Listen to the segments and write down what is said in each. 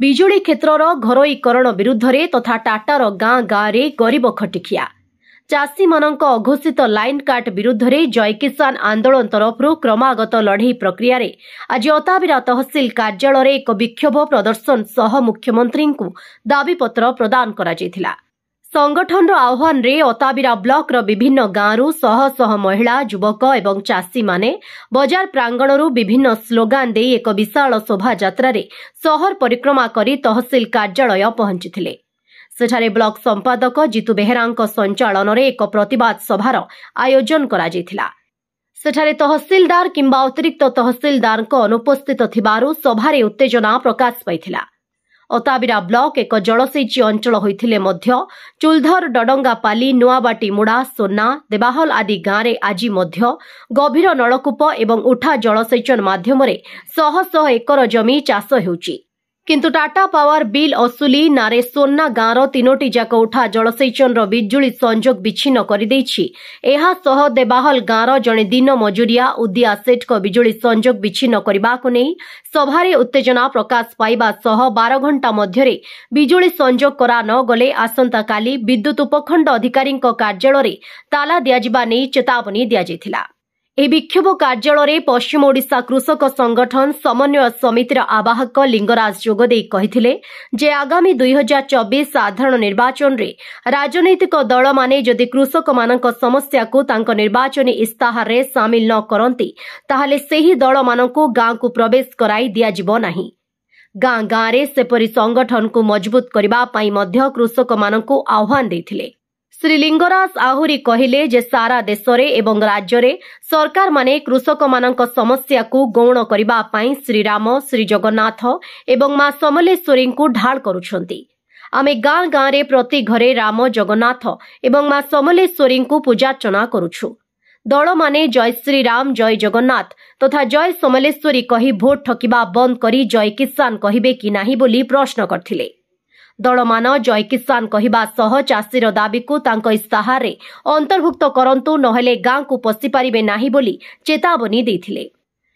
बिजुली क्षेत्रर घरोईकरण विरुद्ध में तथा टाटार गाँ गाँव में गरीब खटिखिया चाषी मानक अघोषित लाइन काट विरुद्ध में जय किसान आंदोलन तरफ क्रमागत लड़ई प्रक्रिया रे आज अताबिरा तहसिल कार्यालय एक विक्षोभ प्रदर्शन सह मुख्यमंत्री को दाबीपत्र प्रदान करा जायथिला। संगठन आह्वान रे अताबिरा ब्लॉक रो विभिन्न गाँव शह शह महिला युवक एवं चाषी माने बजार प्रांगणरू विभिन्न स्लोगान दे एक विशाल शोभा यात्रा रे शहर परिक्रमा करी तहसिल कार्यालय पहुंचीथिले। सेठारे ब्लॉक संपादक जीतू बेहेरांक संचालन रे एक प्रतिवाद सभार आयोजन करा जायथिला। सेठारे तहसिलदार किंबा अतिरिक्त तहसिलदार अनुपस्थित थिबारु सभारे उत्तेजना प्रकाश पाइथिला। अताबिरा ब्लॉक एक जलसेची अंचल होइथिले मध्य चुलधर डडंगापाली नुआबाटी मुड़ा सोना देवाहल आदि गाँव में आज मध्य गभीर नलकूप एवं उठा जलसेचन माध्यम शह शह एकर जमी चाष हेउची। किंतु टाटा पावर बिल असुली नारे सोना गाँवर तीनोटी जाक उठा जलसेचन बिजुली संजोग विच्छिन्न करदेछि। एहा सह देवाहल गाँवर जणे दिन मजुरिया उदिया सेठ बिजुली संजोग विच्छिन्न करबाको नै सभारे उत्तेजना प्रकाश पाइबा सह 12 घंटा मध्यरे बिजुली संजोग करा न गले आसंता काली विद्युत उपखंड अधिकारी कार्यालय ताला दियाजिबा नै चेतावनी दियाଯାଇଥିଲା। ଏହି ବିକ୍ଷୋଭ କାର୍ଯ୍ୟାଳୟରେ ପଶ୍ଚିମ ଓଡ଼ିଶା କୃଷକ ସଂଗଠନ ସମନ୍ୱୟ ସମିତିର ଆବାହକ ଲିଙ୍ଗରାଜ ଯୋଗଦେଇ କହିଥିଲେ ଯେ ଆଗାମୀ 2024 ସାଧାରଣ ନିର୍ବାଚନରେ ରାଜନୈତିକ ଦଳମାନେ ଯଦି କୃଷକମାନଙ୍କ ସମସ୍ୟାକୁ ତାଙ୍କ ନିର୍ବାଚନୀ ଇସ୍ତାହାରରେ ସାମିଲ ନ କରନ୍ତି ତାହେଲେ ସେହି ଦଳମାନଙ୍କୁ ଗାଁକୁ ପ୍ରବେଶ କରାଇ ଦିଆଯିବ ନାହିଁ। ଗାଁ ଗାଁରେ ସେପରି ସଂଗଠନକୁ ମଜବୁତ କରିବା ପାଇଁ ମଧ୍ୟ କୃଷକମାନଙ୍କୁ ଆହ୍ୱାନ ଦେଇଥିଲେ। श्री लिंगराज आहुरी कहिले जे सारा देशरे एवं राज्यरे सरकार माने कृषक मानक समस्या को गौण करिबा पई श्रीराम श्री जगन्नाथ एवं मां समलेश्वरी को ढाल करुछंती। आमे गाँ गाँ रे प्रति घरे राम जगन्नाथ एवं मां समलेश्वरी को पूजार्चना करुछु। दल माने जय श्रीराम जय जगन्नाथ तथा जय समलेश्वरी कही भोट ठकिबा बंद करी जय किसान कहिबे कि नाही बोली प्रश्न करथिले। दलमान जय किसान कहवा सह चाषीर दाबी को तांको इस्ताहार रे अंतर्भुक्त करंतु नहेले गाँ को पशि पारिबे नाही बोली चेतावनी देथिले।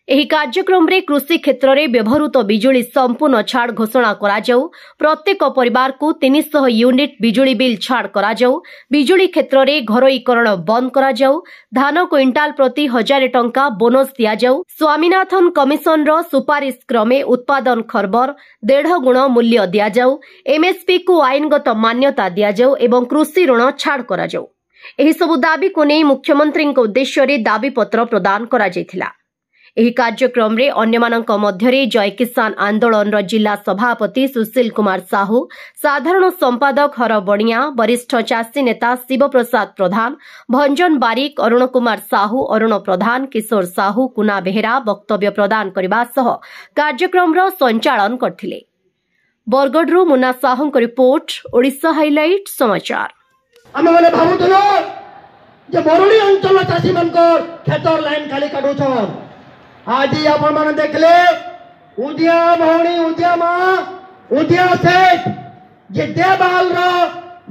एही कार्यक्रम रे कृषि क्षेत्र में व्यवहृत बिजुली संपूर्ण छाड़ घोषणा करा जाऊ। प्रत्येक परिवार को 300 यूनिट बिजुली बिल छाड़ करा जाऊ। बिजुली क्षेत्र में घरोईकरण बंद करा जाऊ। धान क्विंटाल प्रति 1000 टंका बोनस दिया जाऊ। स्वामीनाथन कमिशन रो सुपारिश क्रमे उत्पादन खर्बर 1.5 गुण मूल्य दिया जाऊ। एमएसपी को आईनगत मान्यता दिया जाऊ एवं कृषि ऋण छाड़ करा जाऊ। एही सबु दाबी को नै मुख्यमंत्री उद्देश्य रे दाबी पत्र प्रदान करा जायथिला। एही कार्यक्रम रे अन्यमानक मध्यरे जय किसान आंदोलन रो जिला सभापति सुशील कुमार साहू, साधारण संपादक हर बणिया, वरिष्ठ चाषी नेता शिव प्रसाद प्रधान, भंजन बारिक, अरुण कुमार साहू, अरुण प्रधान, किशोर साहू, कुना बेहेरा वक्तव्य प्रदान करबा सह कार्यक्रम रो संचालन करथिले। बरगढ़ मुन्ना साहू को रिपोर्ट, ओडिशा हाइलाइट समाचार। आमे माने भाबुथलो जे बरणी अंचल चाषी मानकर खेतर लाइन खाली काटुछन। आज आपण माने देखले उदिया भौणी उदिया मां उदिया सेठ जे देवाल रो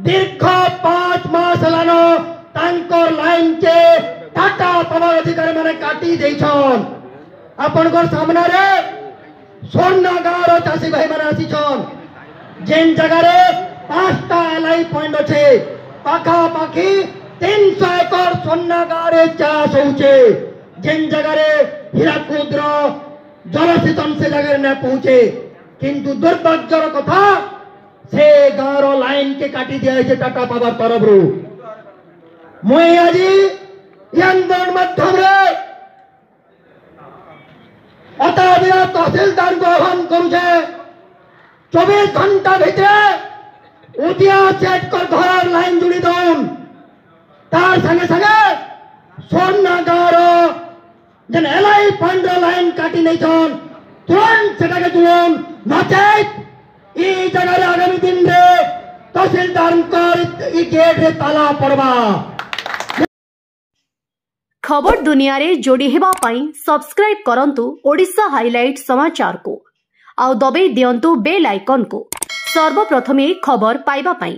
दीर्घ 5 मास लानो तांकर लाइन के टाटा पावर अधिकारी माने काटी देछन। आपनकर सामने रे सोना गाँव चाषी भाई माने आसीछन जेन जगह रे 5टा एलआई पॉइंट अछि। पाखा पाखी 300 एकड़ सोना गाँव रे चाष होउचे। जेन जगह रे हीराकुद जलसेचन से जगह न पहुंचे किंतु दुर्भाग्यर कथा से गाँव लाइन के काटी दिया टाटा पावर तरफ रू। मुई आज आंदोलन माध्यम अताबिरा तहसिलदार को आह्वान करुचे 24 घंटा भितर उदिया सेठ घर लाइन जोड़ी दौन तार संगे संगे सोना गाँव जेन एलआई पॉइंट लाइन काटी नहीं छन तुरंत सेटाके जुलून नचेत ई जगह आगामी दिन रे तहसीलदार ई गेट रे ताला पड़वा। खबर दुनिया रे जोड़ी हेबा पई सब्सक्राइब करंतु ओडिशा हाइलाइट समाचार को आउ दबे दियंतु बेल आइकन को सर्वप्रथमे खबर पाइबा पई।